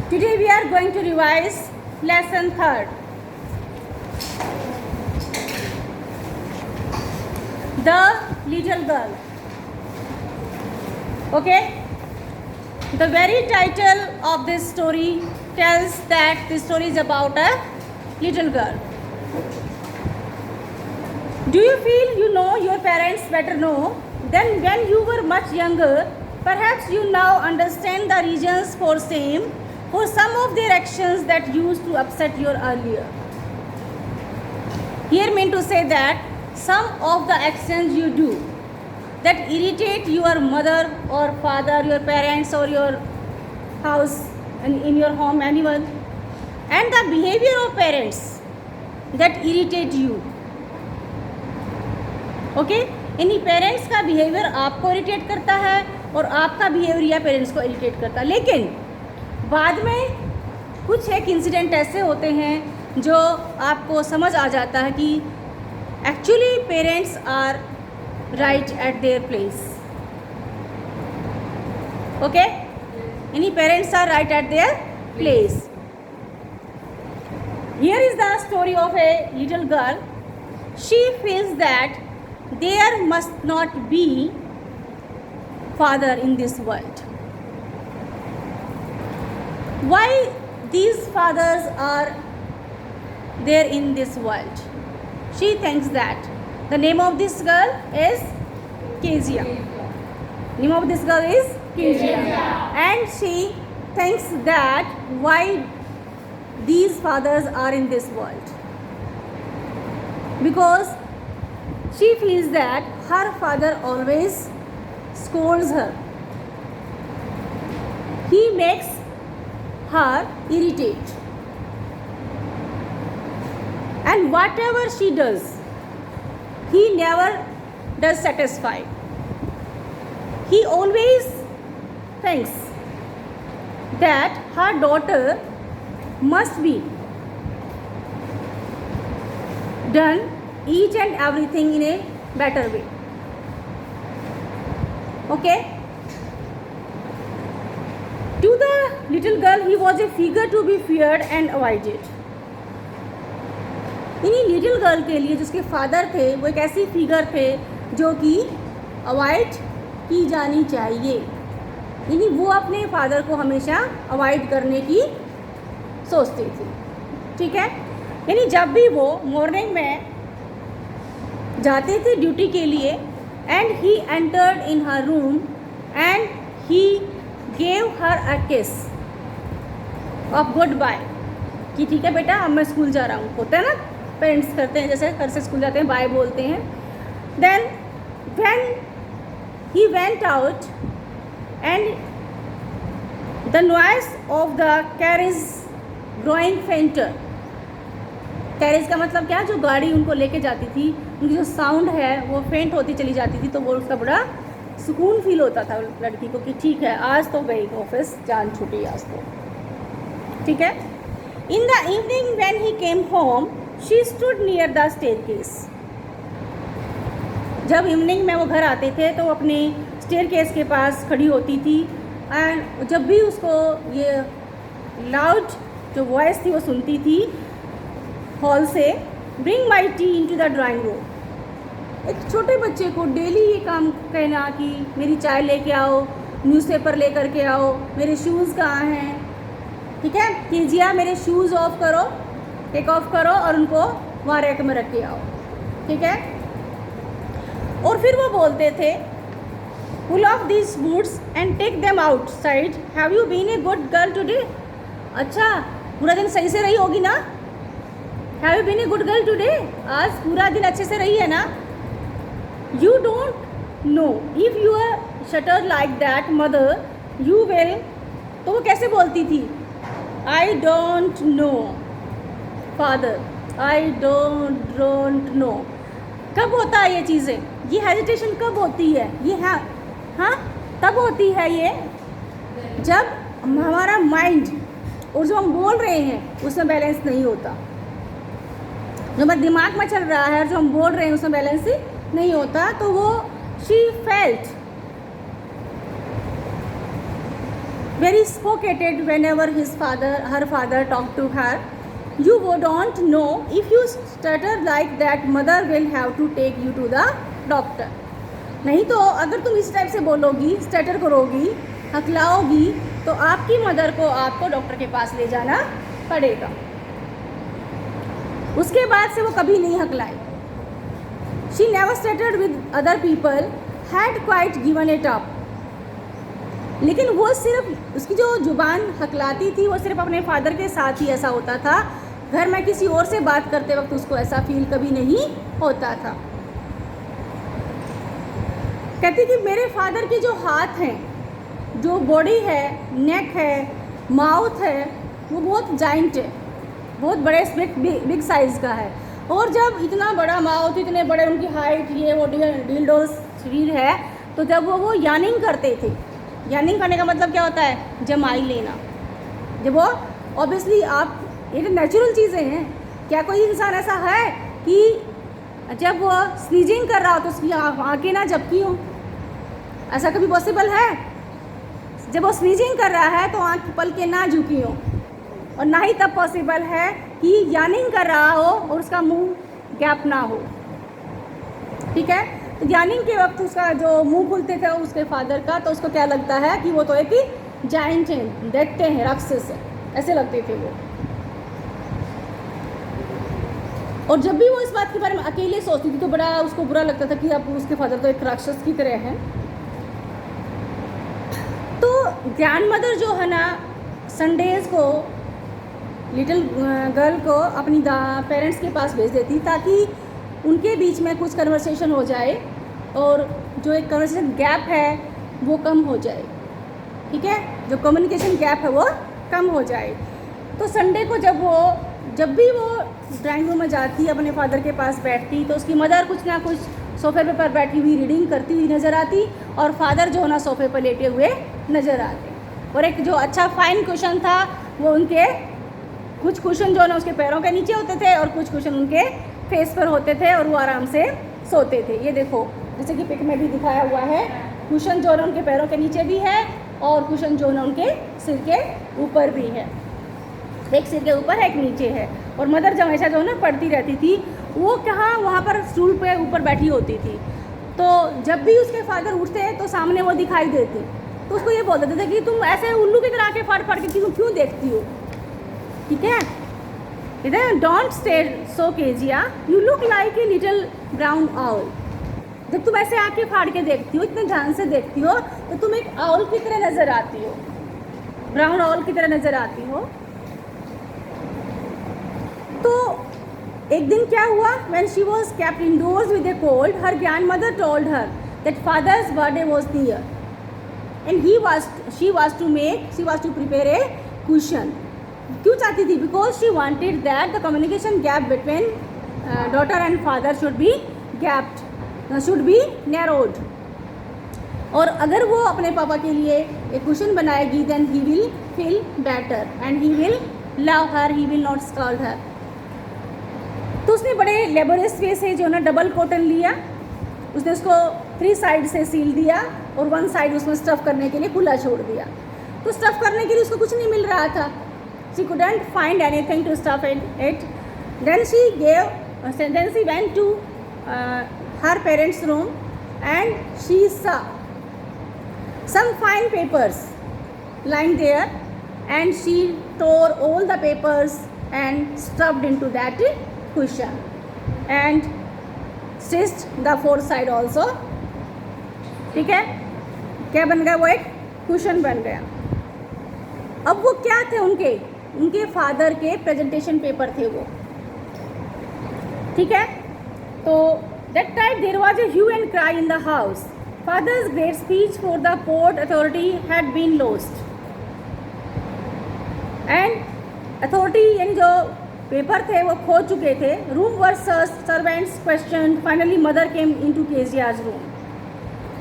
Today we are going to revise lesson 3rd. The little girl. Okay? The very title of this story tells that this story is about a little girl. Do you feel you know your parents better now than when you were much younger? Perhaps you now understand the reasons for shame for some of their actions that used to upset you earlier. Here mean to say that some of the actions you do that irritate your mother or father, your parents or your house and in your home, anyone, and the behavior of parents that irritate you. Okay यानी parents का behaviour आपको irritate करता है और आपका behaviour या parents को irritate करता है, लेकिन बाद में कुछ एक इंसिडेंट ऐसे होते हैं जो आपको समझ आ जाता है कि actually parents are right at their place. Okay यानी parents are right at their place. Here is the story of a little girl. She feels that there must not be father in this world. Why these fathers are there in this world? She thinks that the name of this girl is Kezia. Name of this girl is Kezia. And she thinks that why these fathers are in this world. Because she feels that her father always scolds her. He makes her irritate. And whatever she does, he never does satisfy. He always thinks that her daughter must be done each and everything in a better way. Okay? To the little girl, he was a figure to be feared and avoided. इन्हीं little girl के लिए जिसके father थे वो एक ऐसी figure थे जो कि अवॉइड की जानी चाहिए. यानी वो अपने फादर को हमेशा अवॉइड करने की सोचती थी. ठीक है? यानी जब भी वो मॉर्निंग में जाते थे ड्यूटी के लिए and he entered in her room and he gave her अ किस ऑफ गुड बाय कि ठीक है बेटा अब मैं स्कूल जा रहा हूँ. होता है ना, पेरेंट्स करते हैं, जैसे घर से स्कूल जाते हैं बाय बोलते हैं. Then when he went out and the noise of the carriage growing fainter. Carriage का मतलब क्या, जो गाड़ी उनको लेके जाती थी उनकी जो साउंड है वो फेंट होती चली जाती थी, तो वो उसका बड़ा सुकून फील होता था लड़की को कि ठीक है आज तो गई ऑफिस, जान छूटी आज तो. ठीक है. In the evening when he came home she stood near the staircase. जब इवनिंग में वो घर आते थे तो अपने स्टेयरकेस के पास खड़ी होती थी एंड जब भी उसको ये लाउड जो वॉइस थी वो सुनती थी हॉल से, bring my tea into the drawing room. एक छोटे बच्चे को डेली ये काम कहना कि मेरी चाय लेके आओ, न्यूज़पेपर लेकर के आओ, मेरे शूज़ कहाँ हैं. ठीक है, कीजिए मेरे शूज़ ऑफ करो, टेक ऑफ करो और उनको वहाँ रैक में रख के आओ. ठीक है. और फिर वो बोलते थे pull of these boots and take them outside. Have you been a good girl today. अच्छा पूरा दिन सही से रही होगी ना. Have you been a good girl today. आज पूरा दिन अच्छे से रही है ना. You don't know if you are shutter like that mother you will. तो वो कैसे बोलती थी, I don't know father, I don't know. कब होता है ये चीज़ें, ये हेजिटेशन कब होती है, ये है हाँ तब होती है ये जब हमारा माइंड और जो हम बोल रहे हैं उसमें बैलेंस नहीं होता. जो हमारे दिमाग में चल रहा है और जो हम बोल रहे हैं उसमें बैलेंस नहीं होता. तो वो she felt very suffocated whenever her father talked to her. You don't know if you stutter like that, mother will have to take you to the doctor. नहीं तो अगर तुम इस टाइप से बोलोगी, स्टटर करोगी, हकलाओगी, तो आपकी मदर को आपको डॉक्टर के पास ले जाना पड़ेगा। उसके बाद से वो कभी नहीं हकलाई। She never stuttered with other people, had quite given it up. लेकिन वो सिर्फ उसकी जो जुबान हकलाती थी वो सिर्फ अपने फादर के साथ ही ऐसा होता था। घर में किसी और से बात करते वक्त उसको ऐसा फील कभी नहीं होता था। कहती कि मेरे फादर के जो हाथ हैं, जो बॉडी है, नेक है, माउथ है, वो बहुत जाइंट है, बहुत बड़े बिग साइज़ का है। और जब इतना बड़ा माउथ, इतने बड़े उनकी हाइट, ये वो डील्डो शरीर है, तो जब वो यानिंग करते थे, यानिंग करने का मतलब क्या होता है? जमाई लेना। जब वो ऑब्वियसली आप, ये तो नेचुरल चीज़ें हैं। क्या कोई इंसान ऐसा है कि जब वो स्नीजिंग कर रहा हो तो उसकी आँखें ना झपकी हो? ऐसा कभी पॉसिबल है? जब वो स्नीजिंग कर रहा है तो आँख पल के ना झुकी हो, और ना ही तब पॉसिबल है कि यानिंग कर रहा हो और उसका मुंह गैप ना हो। ठीक है, तो यानिंग के वक्त उसका जो मुंह खुलते थे उसके फादर का, तो उसको क्या लगता है कि वो तो एक जाइंट है, देखते हैं राक्षस है, ऐसे लगते थे वो। और जब भी वो इस बात के बारे में अकेले सोचती थी तो बड़ा उसको बुरा लगता था कि अब उसके फादर तो एक राक्षस की तरह हैं। तो ग्रैंड मदर जो है ना, संडेज़ को लिटिल गर्ल को अपनी पेरेंट्स के पास भेज देती ताकि उनके बीच में कुछ कन्वर्सेशन हो जाए और जो एक कन्वर्सेशन गैप है वो कम हो जाए। ठीक है, जो कम्युनिकेशन गैप है वो कम हो जाए। तो संडे को जब भी वो ड्राइंग रूम में जाती, अपने फादर के पास बैठती, तो उसकी मदर कुछ ना कुछ सोफे पे पर बैठी हुई रीडिंग करती हुई नज़र आती, और फादर जो है ना सोफे पर लेटे हुए नज़र आते। और एक जो अच्छा फाइन कुशन था, वो उनके कुछ कुशन जो है ना उसके पैरों के नीचे होते थे और कुछ कुशन उनके फेस पर होते थे, और वो आराम से सोते थे। ये देखो, जैसे कि पिक में भी दिखाया हुआ है, कुशन जो है उनके पैरों के नीचे भी है और कुशन जो है उनके सिर के ऊपर भी है। एक सिर के ऊपर है, एक नीचे है। और मदर जो हमेशा जो है ना पढ़ती रहती थी, वो कहाँ वहाँ पर स्टूल पे ऊपर बैठी होती थी। तो जब भी उसके फादर उठते तो सामने वो दिखाई देती, तो उसको ये बोल देते थे कि तुम ऐसे उल्लू की तरह आके फाड़ फाड़ के क्यों देखती हो? ठीक है, इधर don't stay so Kezia, you look like a little brown owl. जब तुम ऐसे आके फाड़ के देखती हो, इतने ध्यान से देखती हो, तो तुम एक आउल की तरह नज़र आती हो, ब्राउन आउल की तरह नज़र आती हो। तो एक दिन क्या हुआ, when she was kept indoors with a cold, her grandmother told her that father's birthday was near and she was to prepare a cushion. क्यों चाहती थी? Because she wanted that the communication gap between daughter and father should be narrowed. और अगर वो अपने पापा के लिए एक कुशन बनाएगी, then he will feel better and he will love her, he will not scold her. तो उसने बड़े लेबोरियस वे से जो ना डबल कॉटन लिया, उसने उसको 3 साइड से सील दिया और 1 साइड उसमें स्टफ़ करने के लिए खुला छोड़ दिया। तो स्टफ़ करने के लिए उसको कुछ नहीं मिल रहा था। She couldn't find anything to stuff it. Then she went to her parents' room and she saw some fine papers lying there, and she tore all the papers and stuffed into that cushion and stitched the 4 side also. ठीक है, क्या बन गया? वो एक cushion बन गया। अब वो क्या थे? उनके फादर के प्रेजेंटेशन पेपर थे वो। ठीक है, तो that night there was a hue and cry in the house. Father's great speech for the port authority had been lost. And authority यानी जो पेपर थे वो खो चुके थे। Room were searched, servants questioned. Finally mother came into Kezia's room.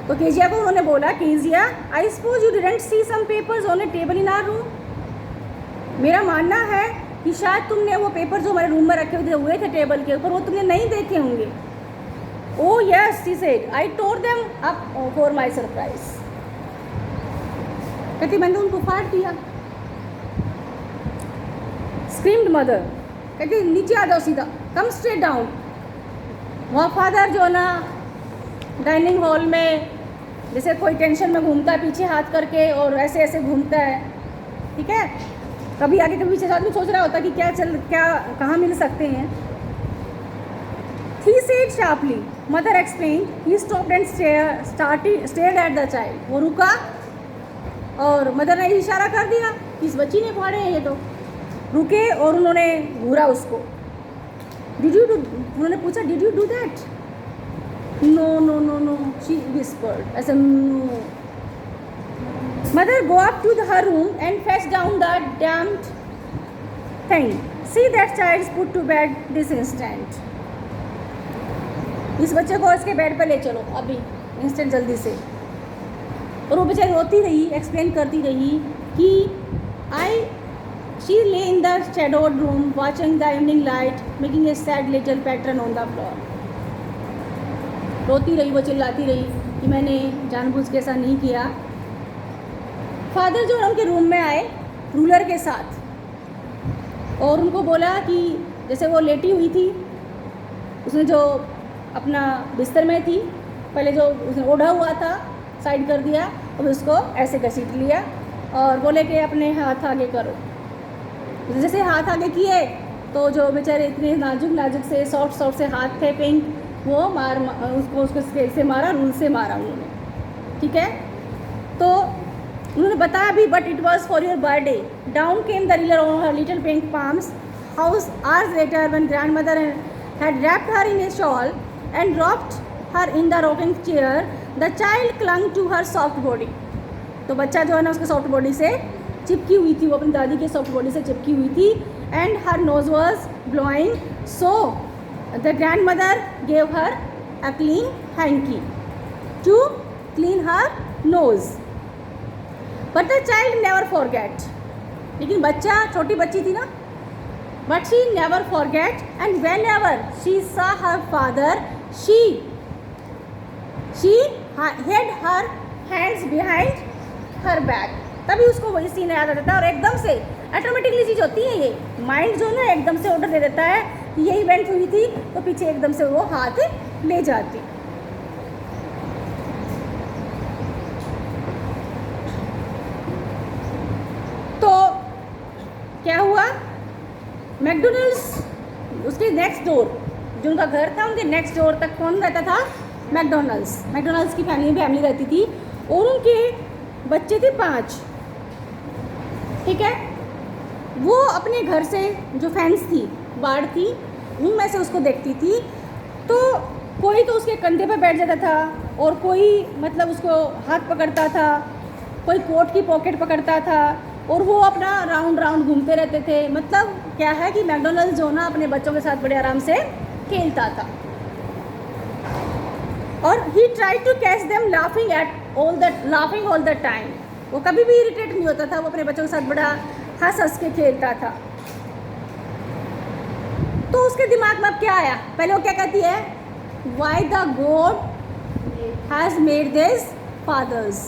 तो Kezia को उन्होंने बोला, Kezia, I suppose you didn't see some papers on a table in our room. मेरा मानना है कि शायद तुमने वो पेपर जो हमारे रूम में रखे हुए थे टेबल के ऊपर, वो तुमने नहीं देखे होंगे। Oh yes, she said, I tore them up for my surprise. कहती मैंने उनको फाड़ दिया। स्क्रीम्ड मदर, कहती नीचे आ जाओ सीधा, कम स्ट्रेट डाउन। वहाँ फादर जो ना डाइनिंग हॉल में जैसे कोई टेंशन में घूमता है पीछे हाथ करके और ऐसे ऐसे घूमता है, ठीक है, कभी आगे कभी पीछे आदमी सोच रहा होता कि क्या कहाँ मिल सकते हैं। He said sharply, mother explained. He stopped and stared at the child. वो रुका और मदर ने इशारा कर दिया कि इस बच्ची ने फाड़े हैं ये तो। रुके और उन्होंने घूरा उसको। उन्होंने पूछा Did you do that? No, she whispered. ऐसे no. Mother go up to her room and fetch down the damned thing. See that child is put to bed this instant. इस बच्चे को इसके बेड पे ले चलो अभी, इंस्टेंट, जल्दी से। और वो बेचारी रोती रही, एक्सप्लेन करती रही कि शी ले in the shadowed room watching the evening light making a sad little pattern on the floor. रोती रही, वो चिल्लाती रही कि मैंने जानबूझ के ऐसा नहीं किया। फादर जो उनके रूम में आए रूलर के साथ और उनको बोला कि जैसे वो लेटी हुई थी, उसने जो अपना बिस्तर में थी, पहले जो उसने ओढ़ा हुआ था साइड कर दिया और उसको ऐसे घसीट लिया और बोले कि अपने हाथ आगे करो। जैसे हाथ आगे किए तो जो बेचारे इतने नाजुक से सॉफ्ट से हाथ थे पिंक, वो उसको स्केल से मारा, रूल से मारा उन्होंने, ठीक है। तो उन्होंने बताया भी but it was for your birthday. Down came the riller on her little pink palms house hours later when grandmother had wrapped her in a shawl and dropped her in the rocking chair. The child clung to her soft body. तो बच्चा जो है ना उसके soft body से चिपकी हुई थी, वो अपनी दादी के सॉफ्ट बॉडी से चिपकी हुई थी। And her nose was blowing, so the grandmother gave her a clean hanky to clean her nose. But the child never forget, लेकिन बच्चा, छोटी बच्ची थी ना, but she never forget, and whenever she saw her father, she hid her hands behind her back. तभी उसको वही scene याद आ जाता है और एकदम से ऑटोमेटिकली चीज़ होती है ये, माइंड जो ना एकदम से ऑर्डर दे देता है कि ये इवेंट हुई थी तो पीछे एकदम से वो हाथ ले जाती। तो क्या हुआ, मैकडोनल्ड्स उसके नेक्स्ट डोर, जो उनका घर था उनके नेक्स्ट डोर तक कौन रहता था, मैकडोनल्ड्स की फैमिली रहती थी और उनके बच्चे थे 5, ठीक है। वो अपने घर से जो फैंस थी, बाड़ थी, उनमें से उसको देखती थी, तो कोई तो उसके कंधे पर बैठ जाता था और कोई मतलब उसको हाथ पकड़ता था, कोई कोट की पॉकेट पकड़ता था और वो अपना राउंड घूमते रहते थे। मतलब क्या है कि मैकडोनल्ड्स जो ना अपने बच्चों के साथ बड़े आराम से खेलता था। और he try to catch them laughing all the time. वो कभी भी इरिटेट नहीं होता था, वो अपने बच्चों के साथ बड़ा हंस के खेलता था। तो उसके दिमाग में अब क्या आया, पहले वो क्या कहती है, why the god has made this fathers.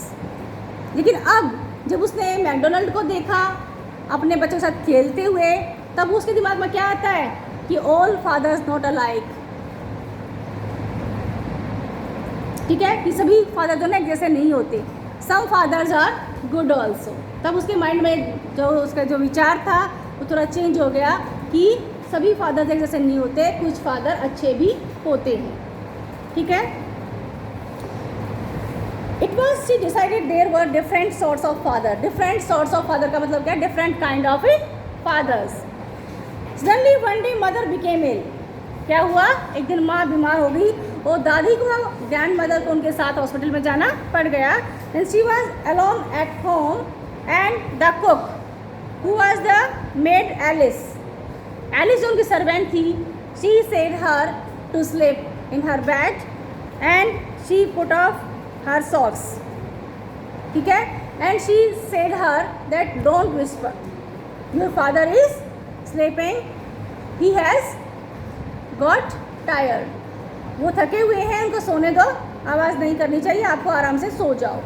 लेकिन अब जब उसने मैकडोनल्ड को देखा अपने बच्चों के साथ खेलते हुए, तब उसके दिमाग में क्या आता है कि ऑल फादर्स नॉट अलाइक, ठीक है, कि सभी फादर जो ना एक जैसे नहीं होते, सम फादर्स आर गुड ऑल्सो। तब उसके माइंड में जो उसका जो विचार था वो थोड़ा चेंज हो गया कि सभी फादर्स एक जैसे नहीं होते, कुछ फादर अच्छे भी होते हैं, ठीक है। It was she decided there were different sorts of father. Different sorts of father का मतलब क्या है, different kind of fathers. Suddenly one day mother became ill. क्या हुआ, एक दिन माँ बीमार हो गई और दादी को, ग्रैंड मदर को उनके साथ हॉस्पिटल में जाना पड़ गया। And she was alone at home and the cook who was the maid Alice जो उनकी सर्वेंट थी, she said her to sleep in her bed and she put off her socks, ठीक है, and she said her that don't whisper, your father is sleeping, he has got tired, वो थके हुए हैं, उनको सोने दो, आवाज़ नहीं करनी चाहिए, आपको आराम से सो जाओ।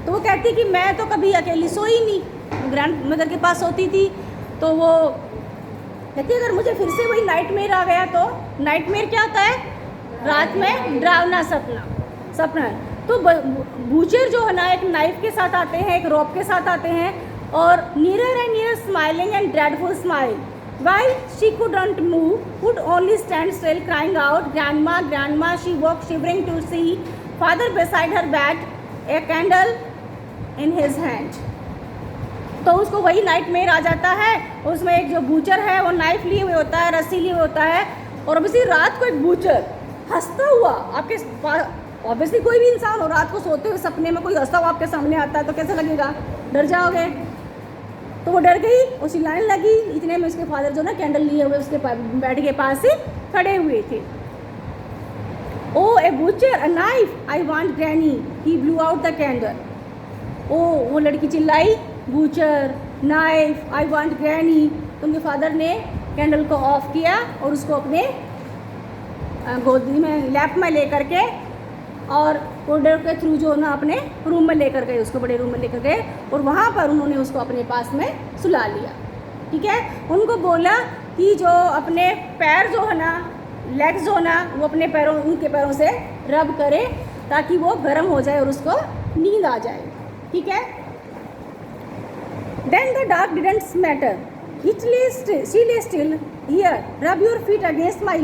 तो वो कहती कि मैं तो कभी अकेली सोई नहीं, ग्रैंड मदर के पास सोती थी। तो वो कहती अगर मुझे फिर से वही नाइटमेयर आ गया तो, नाइटमेयर क्या होता है, रात में डरावना सपना। तो बूचर जो है ना एक नाइफ के साथ आते हैं, एक रॉप के साथ आते हैं, और near and near smiling and dreadful smile while she couldn't move, would only stand still crying out, grandma, grandma. She woke shivering to see father beside her bed, a candle in his hand. तो उसको वही nightmare आ जाता है। उसमें एक जो butcher है वो नाइफ लिए हुए होता है, रस्सी लिए होता है, और ऑब्वियसली रात को एक बूचर हंसता हुआ आपके ऑब्वियसली कोई भी इंसान हो रात को सोते हुए सपने में कोई हंसता हुआ आपके सामने आता है तो कैसा लगेगा, डर जाओगे। तो वो डर गई और चिल्लाने लगी। इतने में उसके फादर जो ना कैंडल लिए हुए उसके बेड के पास ही खड़े हुए थे। O a butcher, a knife, I want granny, he blew out the candle. ओ वो लड़की चिल्लाई, butcher, knife, I want granny. तो उनके फादर ने कैंडल को ऑफ किया और उसको अपने गोदी में लैप में ले करके और कॉरिडोर के थ्रू जो ना अपने रूम में लेकर गए, उसको बड़े रूम में लेकर गए और वहाँ पर उन्होंने उसको अपने पास में सुला लिया। ठीक है, उनको बोला कि जो अपने पैर जो है ना, लेग्स जो है ना, वो अपने पैरों, उनके पैरों से रब करे ताकि वो गर्म हो जाए और उसको नींद आ जाए। ठीक है, then the dark didn't matter, she lay still, here, rub your feet against my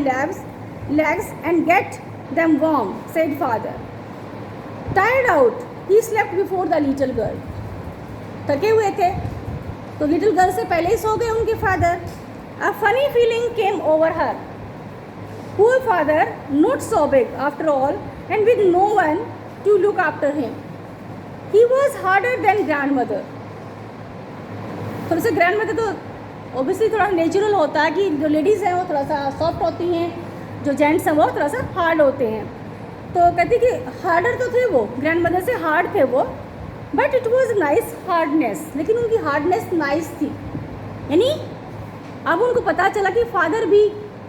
legs and get them warm, said father. Tired out, he slept before the little girl. थके हुए थे तो लिटिल गर्ल से पहले ही सो गए उनके father. A funny feeling came over her. Poor father, not so big after all, and with no one to look after him. He was harder than grandmother. थोड़ा सा ग्रैंडमदर तो ऑब्वियसली थोड़ा natural होता है कि जो लेडीज़ हैं वो थोड़ा सा सॉफ्ट होती हैं, जो जेंट्स हैं वो थोड़ा सा हार्ड होते हैं। तो कहती कि हार्डर तो थे वो, ग्रैंडमदर से हार्ड थे वो, but it was nice hardness, लेकिन उनकी हार्डनेस नाइस थी। यानी अब उनको पता चला कि फादर भी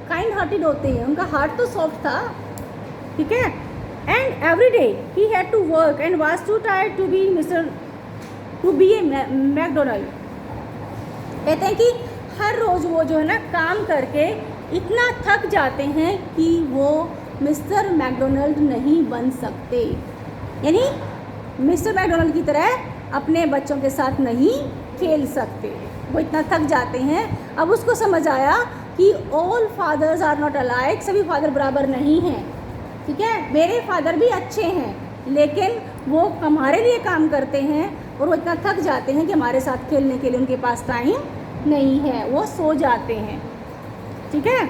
काइंड हार्टेड होते हैं, उनका हार्ट तो सॉफ्ट था। ठीक है, and every day he had to work and was too tired to be a McDonald. कहते हैं कि हर रोज़ वो जो है ना काम करके इतना थक जाते हैं कि वो मिस्टर मैकडोनल्ड नहीं बन सकते, यानी मिस्टर मैकडोनल्ड की तरह अपने बच्चों के साथ नहीं खेल सकते, वो इतना थक जाते हैं। अब उसको समझ आया कि all fathers are not alike, सभी फादर बराबर नहीं हैं। ठीक है, मेरे फादर भी अच्छे हैं लेकिन वो हमारे लिए काम करते हैं और वो इतना थक जाते हैं कि हमारे साथ खेलने के लिए उनके पास टाइम नहीं है, वो सो जाते हैं। ठीक है,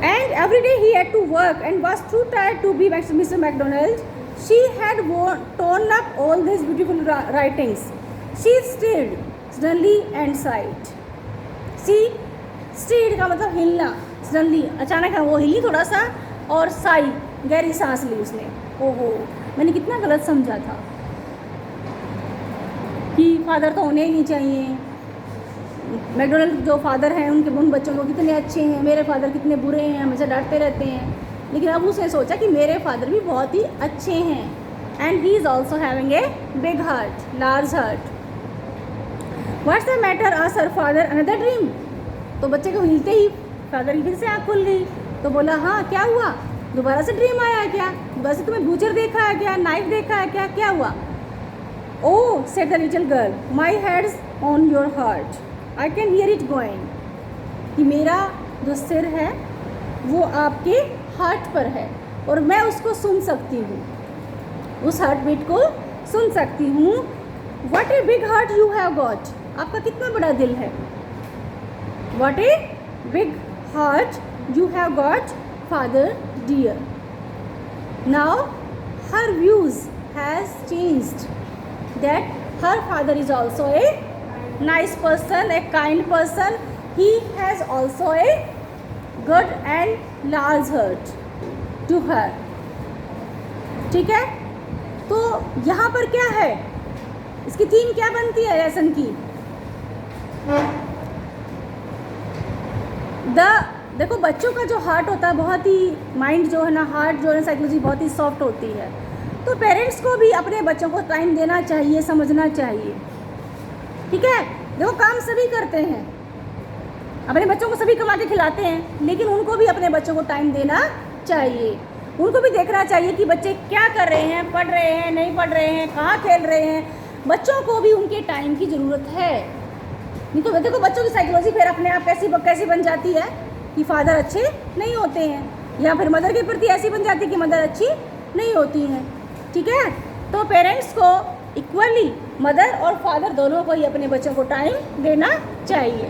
and every day he had to work and was too tired to be mister McDonald. She had torn up all these beautiful writings. She stirred suddenly and sighed. She stirred का मतलब हिलना, suddenly अचानक वो हिली थोड़ा सा, और साई गहरी सांस ली उसने। ओहो, मैंने कितना गलत समझा था कि फादर तो होने ही नहीं चाहिए। मैकडोनल्ड जो फादर हैं उनके उन बच्चों को कितने अच्छे हैं, मेरे फादर कितने बुरे हैं, हमेशा डांटते रहते हैं। लेकिन अब उसने सोचा कि मेरे फादर भी बहुत ही अच्छे हैं, and he is also having a big heart, large heart. What's the matter, asked her father, another dream. तो बच्चे को हिलते ही फादर की फिर से आँख खुल गई, तो बोला हाँ क्या हुआ, दोबारा से ड्रीम आया है क्या, दोबारा से तुम्हें बूचर देखा है क्या, नाइफ देखा है क्या, क्या हुआ। Oh said the little girl, my head's on your heart, I can hear it going. कि मेरा जो सिर है वो आपके हार्ट पर है और मैं उसको सुन सकती हूँ, उस हार्ट बीट को सुन सकती हूँ। What a big heart you have got, आपका कितना बड़ा दिल है। What a big heart you have got father dear. Now her views has changed, that her father is also a nice person, a kind person. He has also a good and large heart to her. ठीक है, तो यहाँ पर क्या है, इसकी theme क्या बनती है लेसन की। देखो बच्चों का जो हार्ट होता है बहुत ही, माइंड जो है ना, हार्ट जो है साइकोलॉजी बहुत ही सॉफ्ट होती है, तो पेरेंट्स को भी अपने बच्चों को टाइम देना चाहिए, समझना चाहिए। ठीक है, देखो काम सभी करते हैं, अपने बच्चों को सभी कमा के खिलाते हैं, लेकिन उनको भी अपने बच्चों को टाइम देना चाहिए। उनको भी देखना चाहिए कि बच्चे क्या कर रहे हैं, पढ़ रहे हैं, नहीं पढ़ रहे हैं, कहाँ खेल रहे हैं। बच्चों को भी उनके टाइम की ज़रूरत है। नहीं तो देखो बच्चों की साइकोलॉजी फिर अपने आप कैसी बन जाती है कि फादर अच्छे नहीं होते हैं, या फिर मदर के प्रति ऐसी बन जाती है कि मदर अच्छी नहीं होती हैं। ठीक है, तो पेरेंट्स को इक्वली मदर और फादर दोनों को ही अपने बच्चों को टाइम देना चाहिए।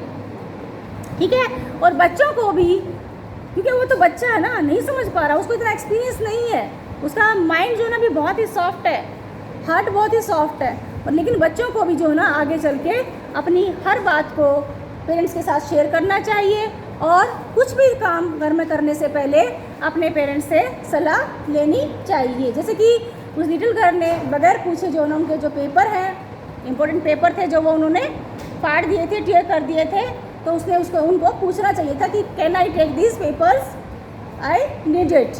ठीक है, और बच्चों को भी, क्योंकि वो तो बच्चा है ना, नहीं समझ पा रहा, उसको इतना एक्सपीरियंस नहीं है, उसका माइंड जो है ना भी बहुत ही सॉफ्ट है, हार्ट बहुत ही सॉफ्ट है। और लेकिन बच्चों को भी जो है ना आगे चल के अपनी हर बात को पेरेंट्स के साथ शेयर करना चाहिए, और कुछ भी काम घर में करने से पहले अपने पेरेंट्स से सलाह लेनी चाहिए। जैसे कि उस लिटिल गर्ल ने बगैर पूछे जो ना उनके जो पेपर हैं, इम्पोर्टेंट पेपर थे जो वो उन्होंने फाड़ दिए थे, टीयर कर दिए थे, तो उसने उनको पूछना चाहिए था कि can I take this papers, I need it.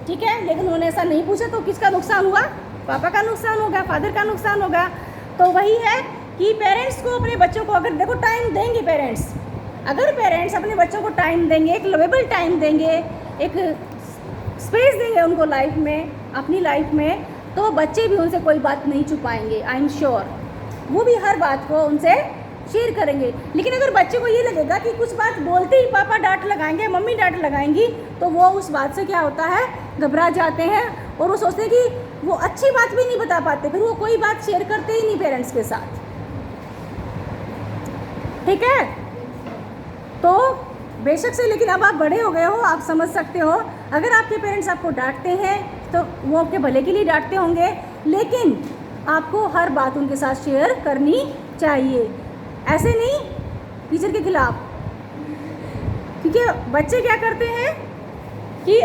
ठीक है, लेकिन उन्होंने ऐसा नहीं पूछा, तो किसका नुकसान हुआ? पापा का नुकसान होगा, फादर का नुकसान होगा। तो वही है कि पेरेंट्स को अपने बच्चों को अगर देखो टाइम देंगे, अगर पेरेंट्स अपने बच्चों को टाइम देंगे, एक लवेबल टाइम देंगे, एक स्पेस देंगे उनको लाइफ में, अपनी लाइफ में, तो बच्चे भी उनसे कोई बात नहीं छुपाएंगे। आई एम श्योर वो भी हर बात को उनसे शेयर करेंगे। लेकिन अगर बच्चे को ये लगेगा कि कुछ बात बोलते ही पापा डांट लगाएंगे, मम्मी डांट लगाएंगी, तो वो उस बात से क्या होता है, घबरा जाते हैं, और वो सोचते हैं कि वो अच्छी बात भी नहीं बता पाते, फिर वो कोई बात शेयर करते ही नहीं पेरेंट्स के साथ। ठीक है, तो बेशक से, लेकिन अब आप बड़े हो गए हो, आप समझ सकते हो, अगर आपके पेरेंट्स आपको डांटते हैं तो वो आपके भले के लिए डांटते होंगे, लेकिन आपको हर बात उनके साथ शेयर करनी चाहिए, ऐसे नहीं टीचर के खिलाफ। क्योंकि बच्चे क्या करते हैं कि